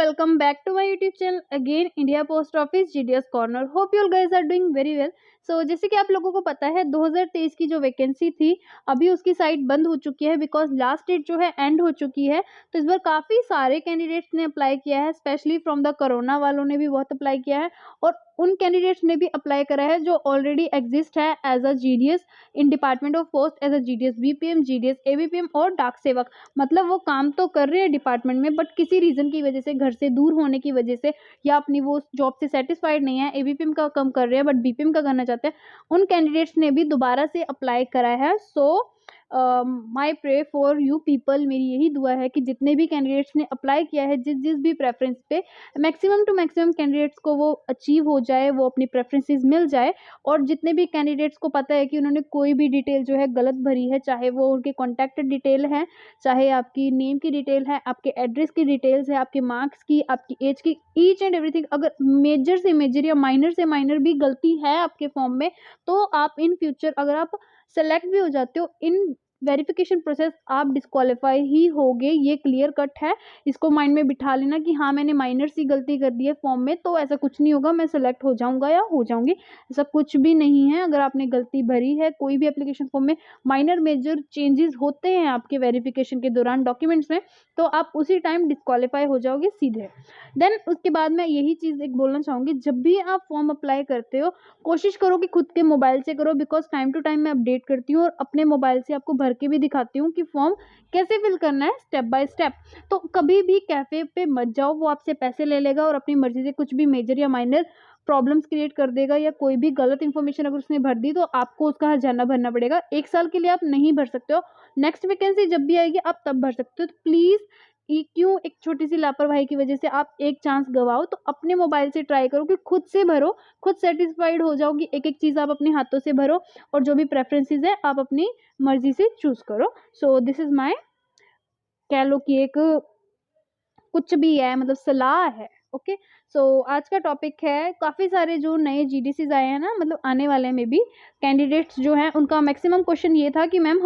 welcome back to my YouTube channel again, India Post Office GDS Corner. Hope you all guys are doing very well. So जैसे कि आप लोगों को पता है 2023 की जो वैकेंसी थी अभी उसकी साइट बंद हो चुकी है बिकॉज लास्ट डेट जो है एंड हो चुकी है। तो इस बार काफ़ी सारे कैंडिडेट्स ने अप्लाई किया है, स्पेशली फ्रॉम द कोरोना वालों ने भी बहुत अप्लाई किया है और उन कैंडिडेट्स ने भी अप्लाई करा है जो ऑलरेडी एग्जिस्ट है as a GDS in department of post as a GDS BPM, GDS ABPM और डाक सेवक। मतलब वो काम तो कर रहे हैं डिपार्टमेंट में बट किसी रीज़न की वजह से, घर से दूर होने की वजह से या अपनी वो जॉब से सेटिस्फाइड नहीं है, ABPM का कम कर रहे हैं बट BPM का करना चाहते हैं। उन कैंडिडेट्स ने भी दोबारा से अप्लाई करा है। सो माई प्रे फॉर यू पीपल, मेरी यही दुआ है कि जितने भी कैंडिडेट्स ने अप्लाई किया है जिस जिस भी प्रेफरेंस पे, मैक्सिमम टू मैक्सिमम कैंडिडेट्स को वो अचीव हो जाए, वो अपनी प्रेफरेंसेस मिल जाए। और जितने भी कैंडिडेट्स को पता है कि उन्होंने कोई भी डिटेल जो है गलत भरी है, चाहे वो उनके कॉन्टैक्ट डिटेल है, चाहे आपकी नेम की डिटेल है, आपके एड्रेस की डिटेल्स है, आपके मार्क्स की, आपकी एज की, ईच एंड एवरीथिंग, अगर मेजर से मेजर या माइनर से माइनर भी गलती है आपके फॉर्म में, तो आप इन फ्यूचर अगर आप सेलेक्ट भी हो जाते हो इन वेरिफिकेशन प्रोसेस आप डिस्क्वालीफाई ही होगे। ये क्लियर कट है, इसको माइंड में बिठा लेना कि हाँ मैंने माइनर सी गलती कर दी है फॉर्म में तो ऐसा कुछ नहीं होगा, मैं सेलेक्ट हो जाऊंगा या हो जाऊंगी, ऐसा कुछ भी नहीं है। अगर आपने गलती भरी है कोई भी एप्लीकेशन फॉर्म में, माइनर मेजर चेंजेस होते हैं आपके वेरिफिकेशन के दौरान डॉक्यूमेंट्स में, तो आप उसी टाइम डिस्क्वालीफाई हो जाओगे सीधे। देन उसके बाद मैं यही चीज़ एक बोलना चाहूँगी, जब भी आप फॉर्म अप्लाई करते हो कोशिश करो कि खुद के मोबाइल से करो बिकॉज टाइम टू टाइम मैं अपडेट करती हूँ और अपने मोबाइल से आपको भर के भी दिखाती हूँ कि फॉर्म कैसे फिल करना है स्टेप बाय स्टेप। तो कभी भी कैफे पे मत जाओ, वो आपसे पैसे ले लेगा और अपनी मर्जी से कुछ भी मेजर या माइनर प्रॉब्लम्स क्रिएट कर देगा, या कोई भी गलत इन्फॉर्मेशन अगर उसने भर दी तो आपको उसका हर्जाना भरना पड़ेगा। 1 साल के लिए आप नहीं भर सकते हो, नेक्स्ट वैकेंसी जब भी आएगी आप तब भर सकते हो। तो प्लीज़ क्यों एक छोटी सी लापरवाही की वजह से आप एक चांस गवाओ, तो अपने मोबाइल से ट्राई करो कि खुद से भरो, खुद सेटिस्फाइड हो जाओ कि एक एक चीज़ आप अपने हाथों से भरो और जो भी प्रेफरेंसेस है आप अपनी मर्जी से चूज करो। सो दिस इज माई, कह लो कि एक कुछ भी है मतलब सलाह है। ओके, सो आज का टॉपिक है काफ़ी सारे जो नए GDCs आए हैं ना, मतलब आने वाले में भी कैंडिडेट्स जो हैं उनका मैक्सिमम क्वेश्चन ये था कि मैम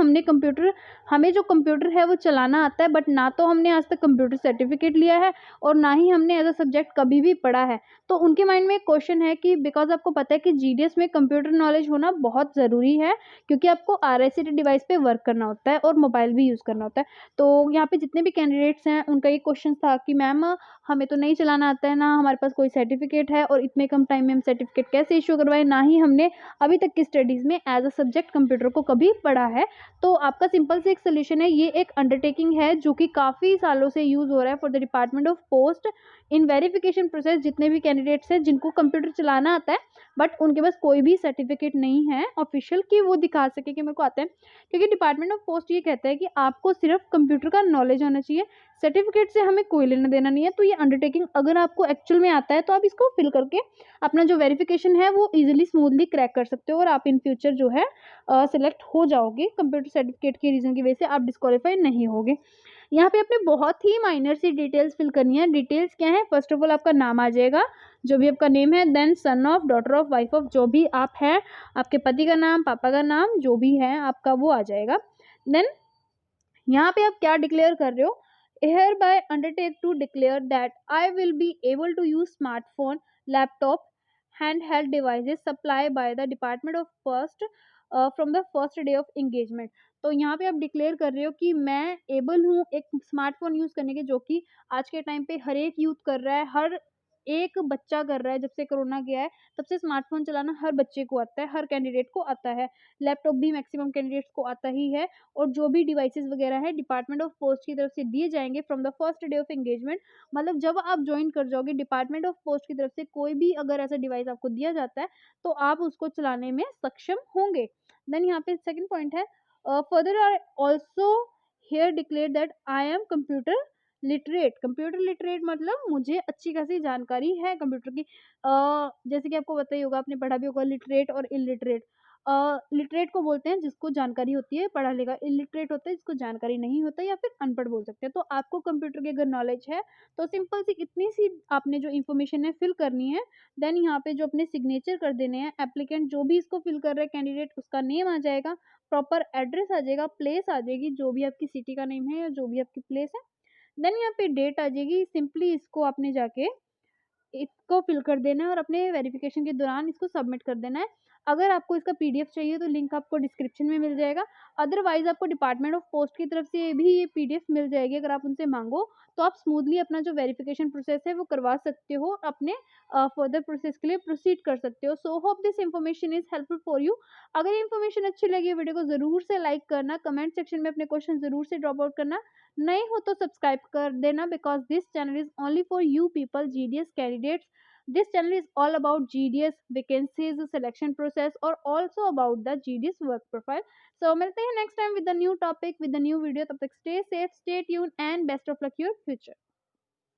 हमें जो कंप्यूटर है वो चलाना आता है बट ना तो हमने आज तक कंप्यूटर सर्टिफिकेट लिया है और ना ही हमने एज अ सब्जेक्ट कभी भी पढ़ा है। तो उनके माइंड में एक क्वेश्चन है कि बिकॉज आपको पता है कि GDS में कंप्यूटर नॉलेज होना बहुत ज़रूरी है क्योंकि आपको RICT डिवाइस पे वर्क करना होता है और मोबाइल भी यूज़ करना होता है। तो यहाँ पे जितने भी कैंडिडेट्स हैं उनका ये क्वेश्चन था कि मैम हमें तो नहीं चलाना आता है, ना हमारे पास कोई सर्टिफिकेट है और इतने कम टाइम में हम सर्टिफिकेट कैसे इशू करवाएं, ना ही हमने अभी तक की स्टडीज़ में एज अ सब्जेक्ट कंप्यूटर को कभी पढ़ा है। तो आपका सिंपल से एक सोल्यूशन है, ये एक अंडरटेकिंग है जो कि काफ़ी सालों से यूज़ हो रहा है for the department of post in verification process. जितने भी कैंडिडेट्स हैं जिनको कंप्यूटर चलाना आता है बट उनके पास कोई भी सर्टिफिकेट नहीं है ऑफिशियल कि वो दिखा सके कि मेरे को आता है, क्योंकि डिपार्टमेंट ऑफ पोस्ट ये कहता है कि आपको सिर्फ कंप्यूटर का नॉलेज होना चाहिए, सर्टिफिकेट से हमें कोई लेना देना नहीं है। तो ये अंडरटेकिंग अगर आपको एक्चुअल में आता है तो आप इसको फिल करके अपना जो वेरिफिकेशन है वो इजीली स्मूथली क्रैक कर सकते हो और आप इन फ्यूचर जो है सिलेक्ट हो जाओगे। कंप्यूटर सर्टिफिकेट के रीज़न की वजह से आप डिस्क्वालीफाई नहीं होगे। यहाँ पे आपने बहुत ही माइनर सी डिटेल्स फिल करनी है। डिटेल्स क्या है, फर्स्ट ऑफ ऑल आपका नाम आ जाएगा, जो भी आपका नेम है, then son of, daughter of, wife of, जो भी आप हैं, आपके पति का नाम, पापा का नाम, जो भी है आपका वो आ जाएगा। देन यहाँ पे आप क्या डिक्लेयर कर रहे हो, hereby undertake to declare that I will be able to use smartphone, laptop, handheld devices supplied by the Department of Post from the first day of engagement। तो यहाँ पे आप डिक्लेयर कर रहे हो कि मैं एबल हूँ एक स्मार्टफोन यूज़ करने के, जो कि आज के टाइम पे हर एक यूथ कर रहा है, हर एक बच्चा कर रहा है। जब से कोरोना गया है तब से स्मार्टफोन चलाना हर बच्चे को आता है, हर कैंडिडेट को आता है, लैपटॉप भी मैक्सिमम कैंडिडेट्स को आता ही है। और जो भी डिवाइसेस वगैरह है डिपार्टमेंट ऑफ पोस्ट की तरफ से दिए जाएंगे from the first day of engagement. मतलब जब आप ज्वाइन कर जाओगे डिपार्टमेंट ऑफ पोस्ट की तरफ से कोई भी अगर ऐसा डिवाइस आपको दिया जाता है तो आप उसको चलाने में सक्षम होंगे। देन यहाँ पे सेकंड पॉइंट है, further are also here declare that I am computer literate. Computer literate मतलब मुझे अच्छी खासी जानकारी है कंप्यूटर की। जैसे कि आपको पता ही होगा, आपने पढ़ा भी होगा लिटरेट और इलिटरेट। लिटरेट को बोलते हैं जिसको जानकारी होती है, पढ़ा लिखा। इलिटरेट होता है जिसको जानकारी नहीं होता या फिर अनपढ़ बोल सकते हैं। तो आपको कंप्यूटर की अगर नॉलेज है तो सिंपल सी इतनी सी आपने जो इन्फॉर्मेशन है फिल करनी है। देन यहाँ पे जो अपने सिग्नेचर कर देने हैं, एप्लीकेंट जो भी इसको फिल कर रहे हैं कैंडिडेट, उसका नेम आ जाएगा, प्रॉपर एड्रेस आ जाएगा, प्लेस आ जाएगी, जो भी आपकी सिटी का नेम है या जो भी आपकी प्लेस है। देन यहाँ पे डेट आ जाएगी, सिंपली इसको आपने जाके इसको फिल कर देना है और अपने वेरिफिकेशन के दौरान इसको सबमिट कर देना है। अगर आपको इसका पीडीएफ चाहिए तो लिंक आपको डिस्क्रिप्शन में मिल जाएगा। अदरवाइज़ आपको डिपार्टमेंट ऑफ पोस्ट की तरफ से भी ये पीडीएफ मिल जाएगी, अगर आप उनसे माँगो, तो आप स्मूथली अपना जो वेरिफिकेशन प्रोसेस है वो करवा सकते हो, अपने फर्दर प्रोसेस के लिए प्रोसीड कर सकते हो। So hope this information is helpful for you. अगर ये इन्फॉर्मेशन अच्छी लगी, वीडियो को ज़रूर से लाइक करना, कमेंट सेक्शन में अपने क्वेश्चन ज़रूर से ड्रॉप आउट करना। नए हो तो सब्सक्राइब कर देना, because this channel is only for you people, GDS candidates. This channel is all about GDS vacancies, selection process, or also about the GDS work profile. So मिलते हैं next time with a new topic, with a new video. तब तक stay safe, stay tuned, and best of luck your future.